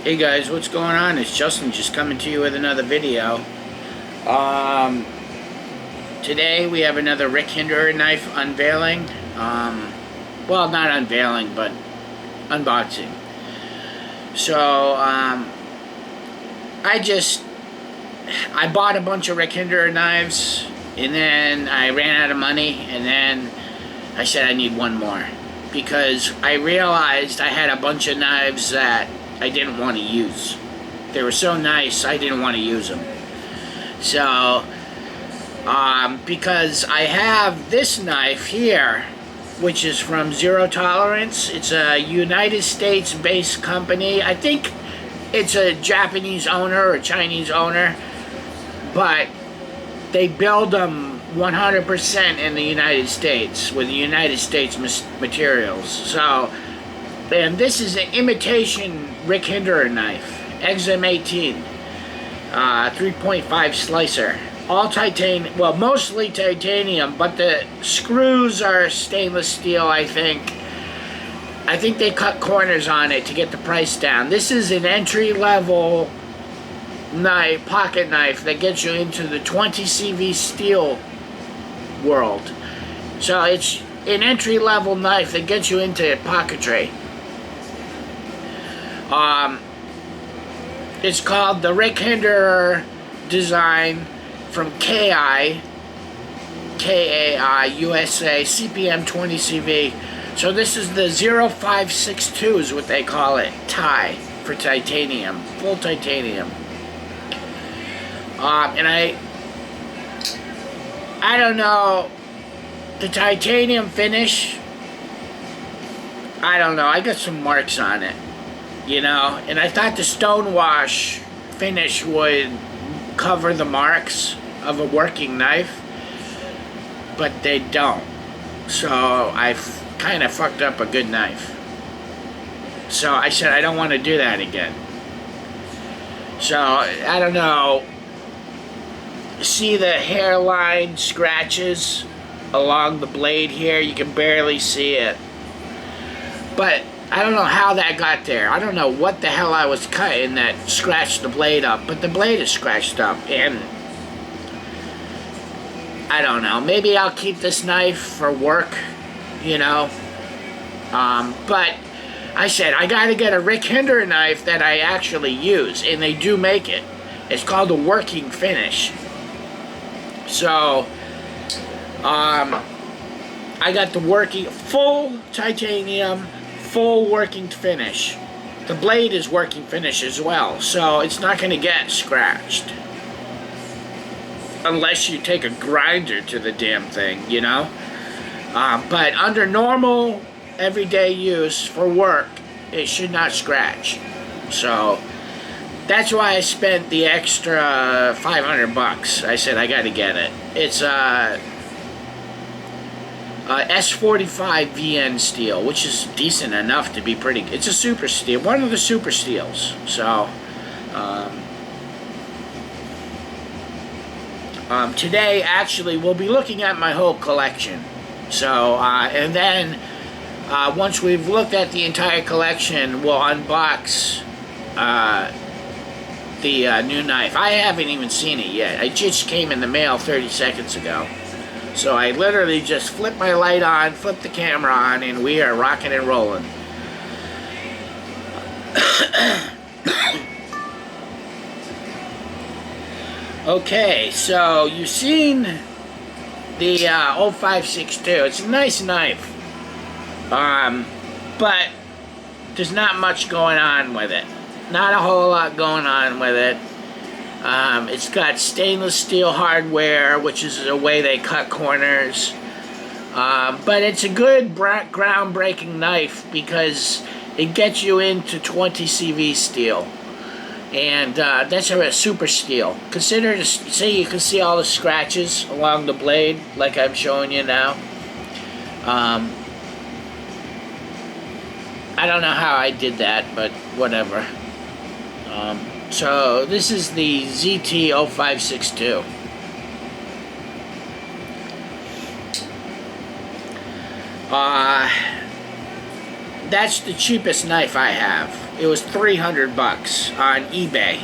Hey guys, what's going on? It's Justin just coming to you with another video. Today we have another Rick Hinderer knife unveiling. Well, not unveiling, but unboxing. So, I bought a bunch of Rick Hinderer knives, and then I ran out of money, and then I said I need one more. Because I realized I had a bunch of knives that I didn't want to use. They were so nice, I didn't want to use them. So, because I have this knife here, which is from Zero Tolerance. It's a United States-based company. I think it's a Japanese owner or Chinese owner, but they build them 100% in the United States with the United States materials. So, and this is an imitation Rick Hinderer knife, XM18, 3.5 slicer, all titanium. Well, mostly titanium, but the screws are stainless steel. I think they cut corners on it to get the price down. This is an entry-level knife, pocket knife that gets you into the 20 CV steel world. So it's an entry-level knife that gets you into pocketry. It's called the Rick Hinderer design from KAI USA, CPM 20 CV. So this is the 0562 is what they call it, Ti, for titanium, full titanium. And I don't know, the titanium finish, I don't know, I got some marks on it, you know, and I thought the stonewash finish would cover the marks of a working knife, but they don't. So I kind of fucked up a good knife. So I said I don't want to do that again. So I don't know. See the hairline scratches along the blade here? You can barely see it. But I don't know how that got there. I don't know what the hell I was cutting that scratched the blade up. But the blade is scratched up. And I don't know. Maybe I'll keep this knife for work, you know. But I said I gotta get a Rick Hinderer knife that I actually use. And they do make it. It's called a working finish. So, I got the working, full titanium, full working finish. The blade is working finish as well, so it's not going to get scratched. Unless you take a grinder to the damn thing, you know? But under normal, everyday use for work, it should not scratch. So, that's why I spent the extra $500. I said I gotta get it. It's S45 VN steel, which is decent enough to be pretty. It's a super steel, one of the super steels. So, today actually we'll be looking at my whole collection. So, and then once we've looked at the entire collection, we'll unbox the new knife. I haven't even seen it yet. It just came in the mail 30 seconds ago. So I literally just flipped my light on, flipped the camera on, and we are rocking and rolling. Okay, so you've seen the 0562. It's a nice knife. But there's not much going on with it. Not a whole lot going on with it. It's got stainless steel hardware, which is the way they cut corners. But it's a good groundbreaking knife because it gets you into 20 CV steel. And that's a super steel. Consider, see, you can see all the scratches along the blade, like I'm showing you now. I don't know how I did that, but whatever. So this is the ZT0562. that's the cheapest knife I have. It was 300 bucks on eBay.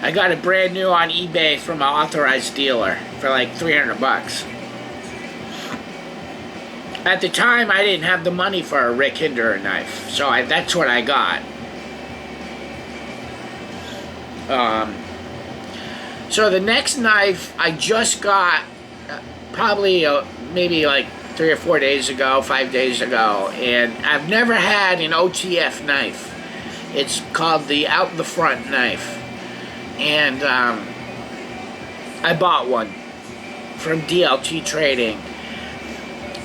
I got it brand new on eBay from an authorized dealer for like 300 bucks. At the time, I didn't have the money for a Rick Hinderer knife, so that's what I got. So the next knife I just got probably maybe like 3 or 4 days ago, 5 days ago, and I've never had an OTF knife. It's called the Out the Front knife, and I bought one from DLT Trading,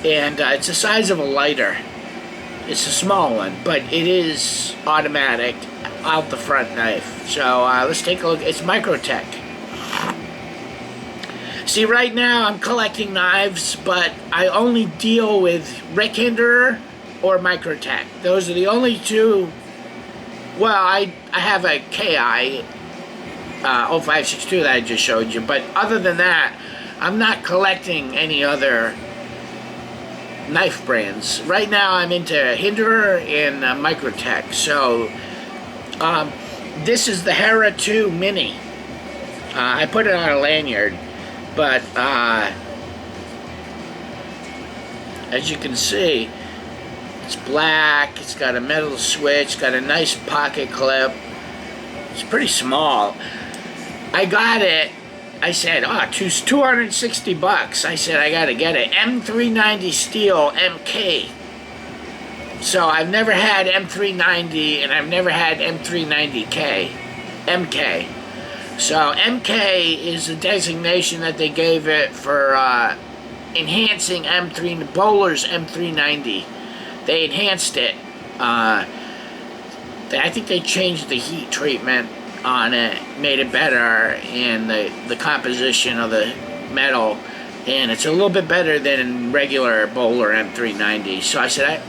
and it's the size of a lighter. It's a small one, but it is automatic out the front knife. So let's take a look. It's Microtech. See, right now I'm collecting knives, but I only deal with Rick Hinderer or Microtech. Those are the only two. Well, I have a KI 0562 that I just showed you, but other than that, I'm not collecting any other knife brands. Right now I'm into Hinderer and Microtech. So this is the Hera 2 Mini. I put it on a lanyard, but as you can see, it's black, it's got a metal switch, got a nice pocket clip. It's pretty small. I got it, I said, oh, 260 bucks. I said, I gotta get it. M390 steel MK. So I've never had M390 and I've never had M390K. MK. So MK is a designation that they gave it for enhancing Bowler's M390. They enhanced it. I think they changed the heat treatment on it, made it better, and the composition of the metal, and it's a little bit better than regular Bowler M390. So I said,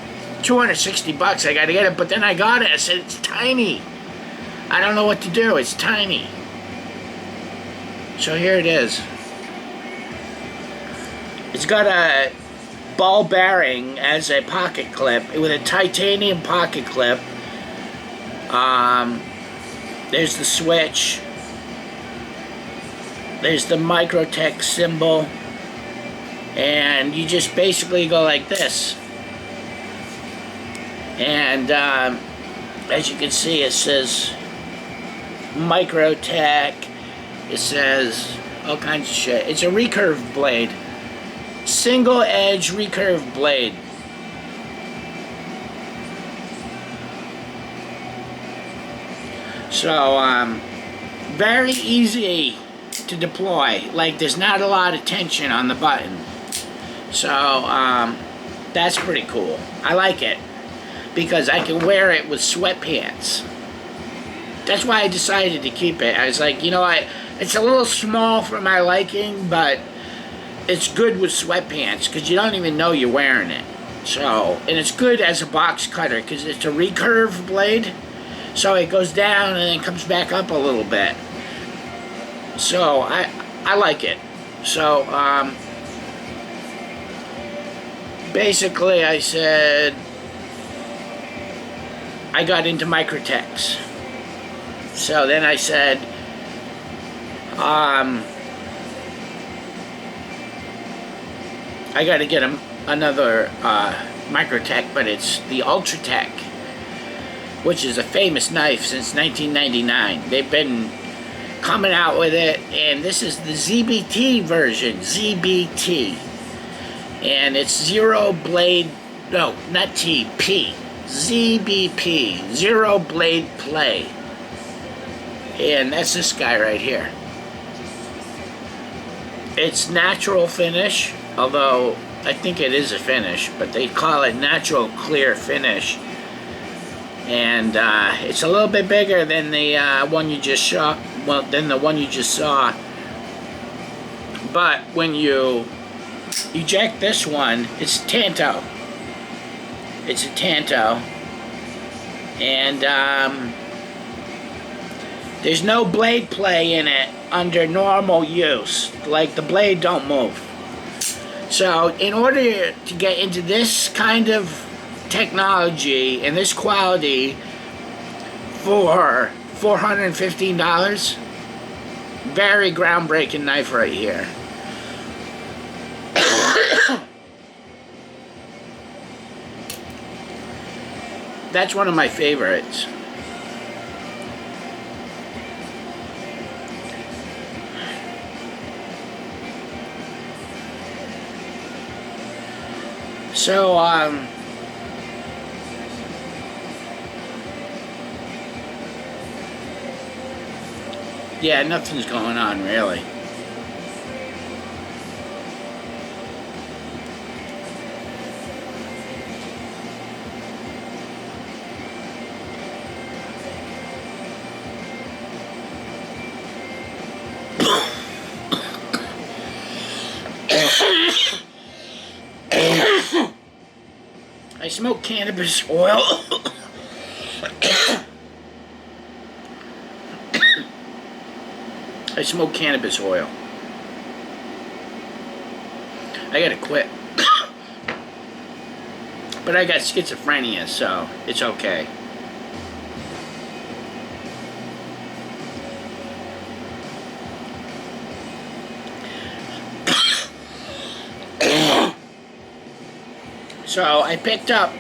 260 bucks, I gotta get it. But then I got it. I said, it's tiny. I don't know what to do. It's tiny. So here it is. It's got a ball bearing as a pocket clip with a titanium pocket clip. There's the switch. There's the Microtech symbol. And you just basically go like this. And as you can see, it says Microtech. It says all kinds of shit. It's a recurve blade. Single edge recurve blade. So, very easy to deploy. Like, there's not a lot of tension on the button. So, that's pretty cool. I like it because I can wear it with sweatpants. That's why I decided to keep it. I was like, you know, it's a little small for my liking, but it's good with sweatpants because you don't even know you're wearing it. So, and it's good as a box cutter because it's a recurve blade. So it goes down and then comes back up a little bit. So I like it. So basically I said I got into Microtechs. So then I said I got to get another Microtech, but it's the Ultratech, which is a famous knife since 1999. They've been coming out with it, and this is the ZBT version, ZBT. And it's zero blade, no, not T, P, ZBP, zero blade play. And that's this guy right here. It's natural finish, although I think it is a finish, but they call it natural clear finish. And it's a little bit bigger than the one you just saw. Well, than the one you just saw. But when you eject this one, it's Tanto. It's a Tanto, and there's no blade play in it under normal use. Like, the blade don't move. So in order to get into this kind of technology and this quality for $415. Very groundbreaking knife right here. That's one of my favorites. So, yeah, nothing's going on really. I smoke cannabis oil. I smoke cannabis oil. I gotta quit. But I got schizophrenia, so it's okay. So I picked up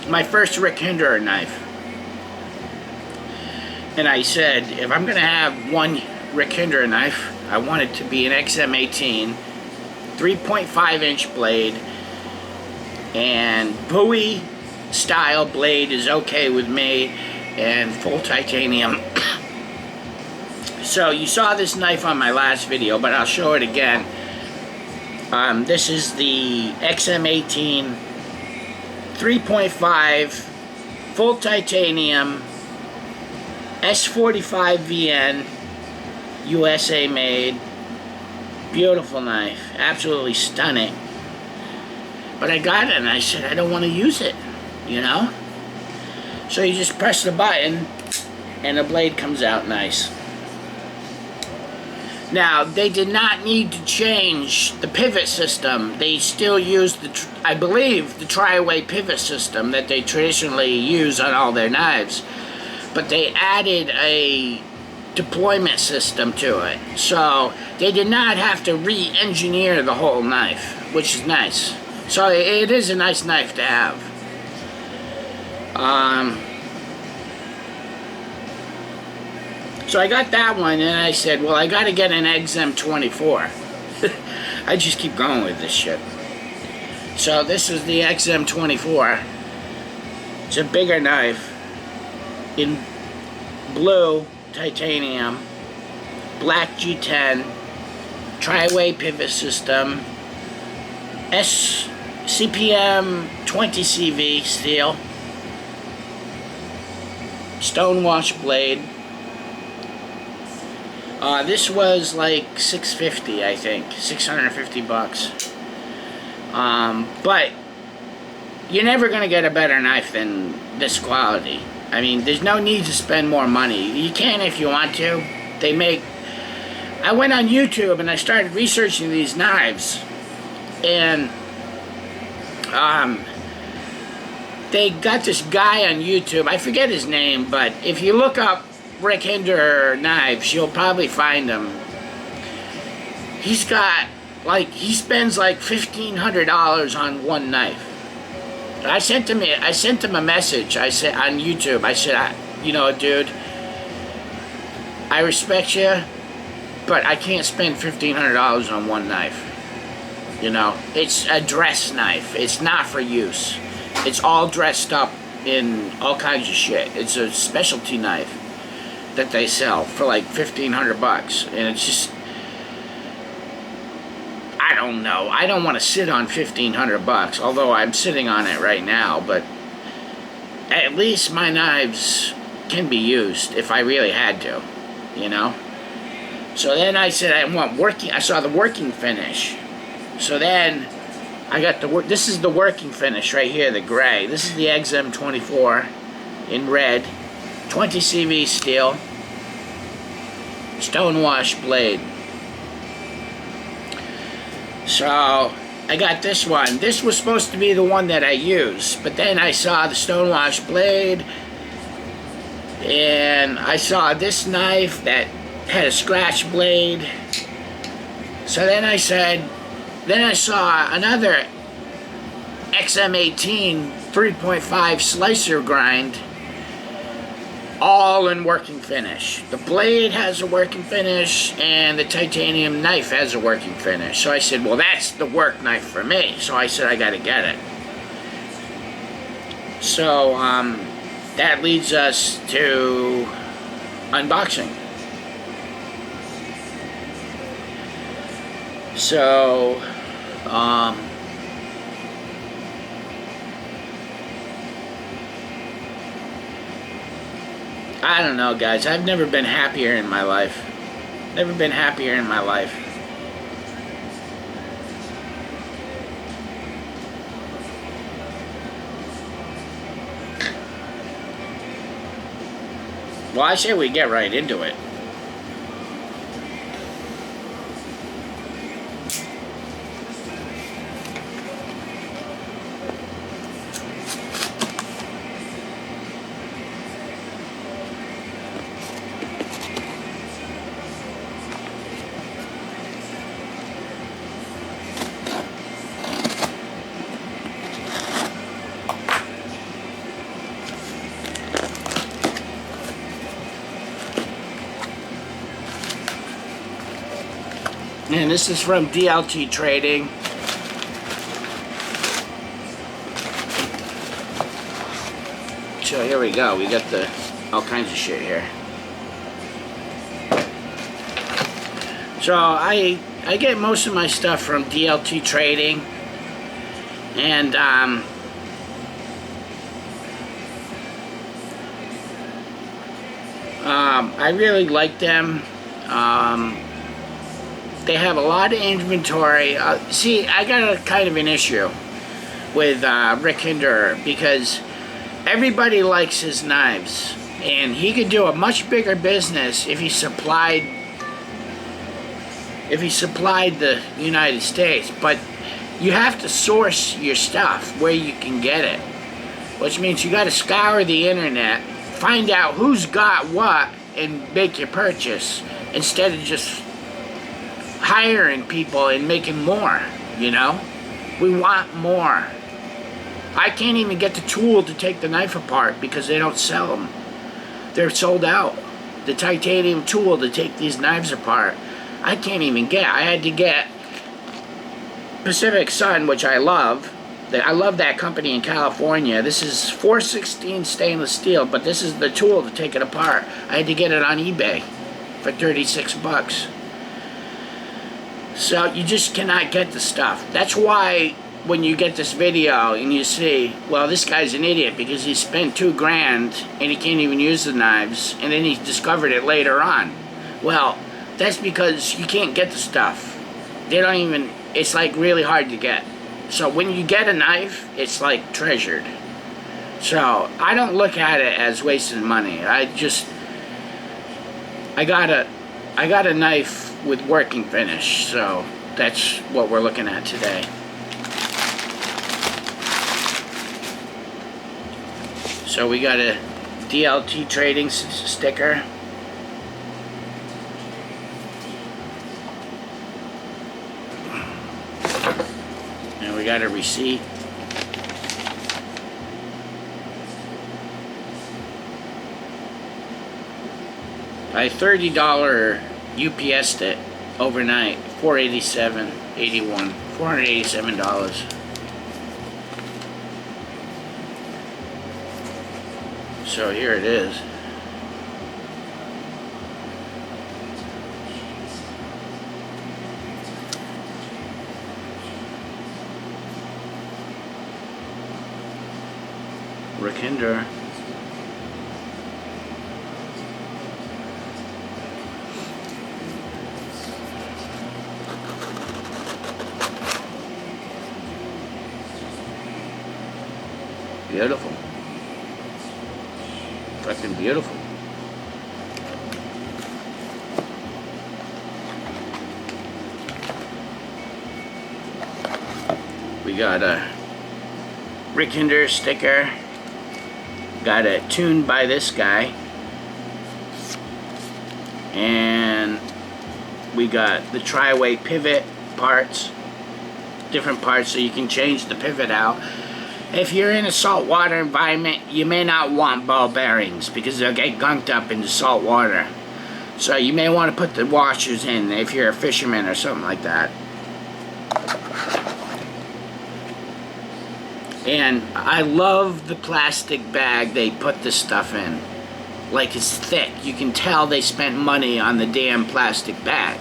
my first Rick Hinderer knife. And I said, if I'm gonna have one Rick Hinderer knife, I want it to be an XM18, 3.5-inch blade, and Bowie style blade is okay with me, and full titanium. So you saw this knife on my last video, but I'll show it again. This is the XM18 3.5 full titanium S45 VN USA made. Beautiful knife, absolutely stunning. But I got it and I said I don't want to use it, you know? So you just press the button and the blade comes out nice. Now, they did not need to change the pivot system. They still use I believe, the tri-way pivot system that they traditionally use on all their knives. But they added a deployment system to it. So, they did not have to re-engineer the whole knife, which is nice. So, it is a nice knife to have. So I got that one, and I said, well, I got to get an XM24. I just keep going with this shit. So this is the XM24. It's a bigger knife in blue titanium, black G10, tri-way pivot system, CPM 20 CV steel, stonewash blade. This was like $650, I think, $650. But you're never gonna get a better knife than this quality. I mean, there's no need to spend more money. You can if you want to. They make. I went on YouTube and I started researching these knives, and they got this guy on YouTube. I forget his name, but if you look up Rick Hinderer knives, you'll probably find him. He's got, like, he spends like $1,500 on one knife. I sent him a message. I said on YouTube, I said, you know, dude, I respect you, but I can't spend $1,500 on one knife. You know, it's a dress knife. It's not for use. It's all dressed up in all kinds of shit. It's a specialty knife that they sell for like $1,500, and it's just, I don't know. I don't want to sit on $1,500, although I'm sitting on it right now. But at least my knives can be used if I really had to, you know. So then I said I want working. I saw the working finish. So then I got this is the working finish right here, the gray. This is the XM24 in red. 20 CV steel, stonewash blade. So I got this one. This was supposed to be the one that I used, but then I saw the Stonewash blade, and I saw this knife that had a scratch blade. So then I saw another XM18 3.5 slicer grind, all in working finish. The blade has a working finish, and the titanium knife has a working finish. So I said, well, that's the work knife for me. So I said, I gotta get it. So that leads us to unboxing. So I don't know, guys. I've never been happier in my life. Never been happier in my life. Well, I say we get right into it. And this is from DLT Trading. So here we go. We got all kinds of shit here. So I get most of my stuff from DLT Trading, and I really like them. They have a lot of inventory. See, I got a kind of an issue with Rick Hinderer, because everybody likes his knives, and he could do a much bigger business if he supplied the United States. But you have to source your stuff where you can get it, which means you got to scour the internet, find out who's got what, and make your purchase, instead of just hiring people and making more, you know? We want more. I can't even get the tool to take the knife apart because they don't sell them. They're sold out. The titanium tool to take these knives apart, I can't even get. I had to get Pacific Sun, which I love. I love that company in California. This is 416 stainless steel, but this is the tool to take it apart. I had to get it on eBay for 36 bucks. So you just cannot get the stuff. That's why when you get this video and you see, well, this guy's an idiot because he spent $2 grand and he can't even use the knives, and then he discovered it later on. Well, that's because you can't get the stuff. They don't even, it's like really hard to get. So when you get a knife, it's like treasured. So I don't look at it as wasting money. I got a knife with working finish, so that's what we're looking at today. So we got a DLT Trading sticker. And we got a receipt. I $30 UPS'd it overnight, $487.81, $487. So here it is. Rick Hinderer. Beautiful. Fucking beautiful. We got a Rick Hinderer sticker. Got it tuned by this guy. And we got the tri-way pivot parts. Different parts so you can change the pivot out. If you're in a saltwater environment, you may not want ball bearings because they'll get gunked up into salt water. So you may want to put the washers in if you're a fisherman or something like that. And I love the plastic bag they put this stuff in. Like, it's thick. You can tell they spent money on the damn plastic bag.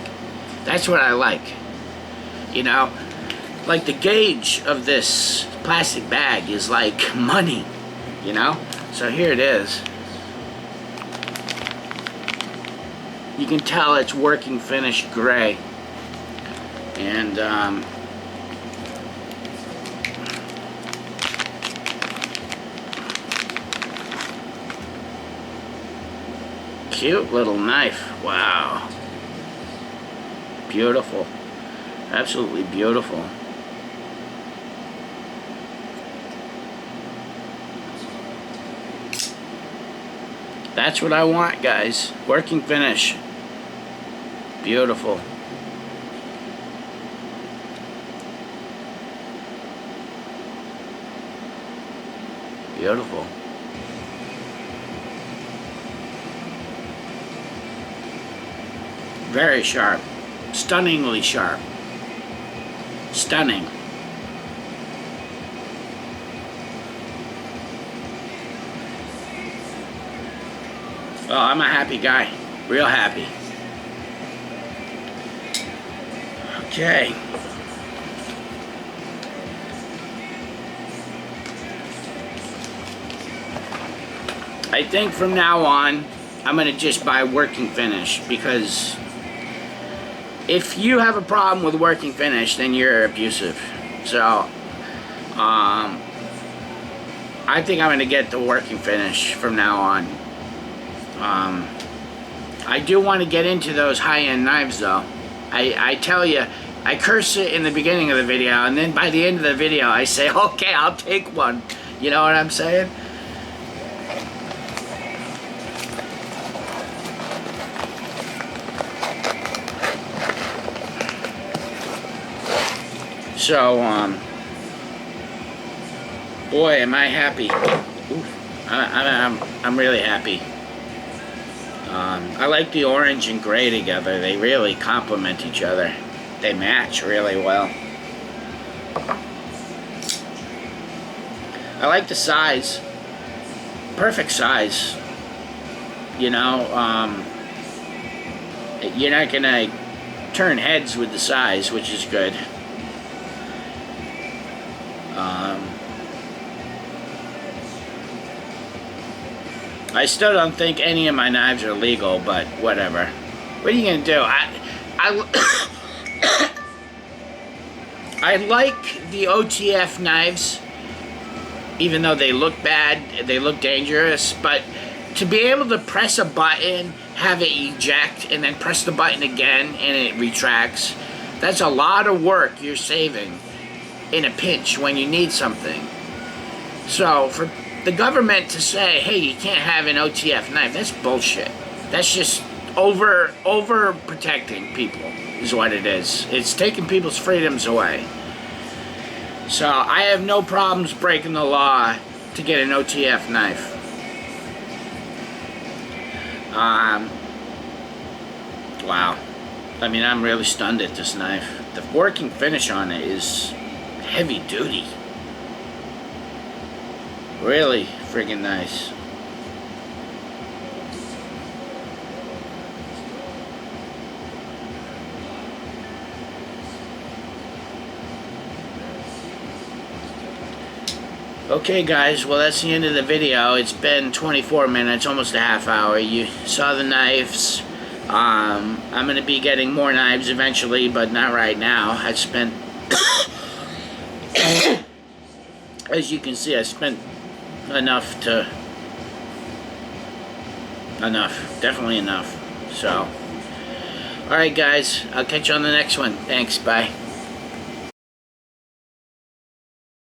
That's what I like. You know? Like, the gauge of this plastic bag is like money. You know? So here it is. You can tell it's working finish gray. And, cute little knife. Wow. Beautiful. Absolutely beautiful. That's what I want, guys. Working finish. Beautiful. Beautiful. Very sharp. Stunningly sharp. Stunning. Well, I'm a happy guy. Real happy. Okay. I think from now on, I'm going to just buy working finish because if you have a problem with working finish, then you're abusive. So, I think I'm going to get the working finish from now on. I do want to get into those high-end knives, though. I tell you, I curse it in the beginning of the video, and then by the end of the video, I say, okay, I'll take one. You know what I'm saying? So, boy, am I happy. I'm really happy. I like the orange and gray together. They really complement each other. They match really well. I like the size. Perfect size. You know, you're not gonna turn heads with the size, which is good. I still don't think any of my knives are legal, but whatever. What are you gonna do? I like the OTF knives, even though they look bad, they look dangerous, but to be able to press a button, have it eject, and then press the button again and it retracts, that's a lot of work you're saving in a pinch when you need something. So for the government to say, hey, you can't have an OTF knife, that's bullshit. That's just over protecting people is what it is. It's taking people's freedoms away. So I have no problems breaking the law to get an OTF knife. Wow. I mean, I'm really stunned at this knife. The working finish on it is heavy duty. Really friggin' nice. Okay guys, well that's the end of the video. It's been 24 minutes, almost a half hour. You saw the knives. I'm going to be getting more knives eventually, but not right now. I spent, as you can see, I spent definitely enough. So, alright guys, I'll catch you on the next one. Thanks, bye.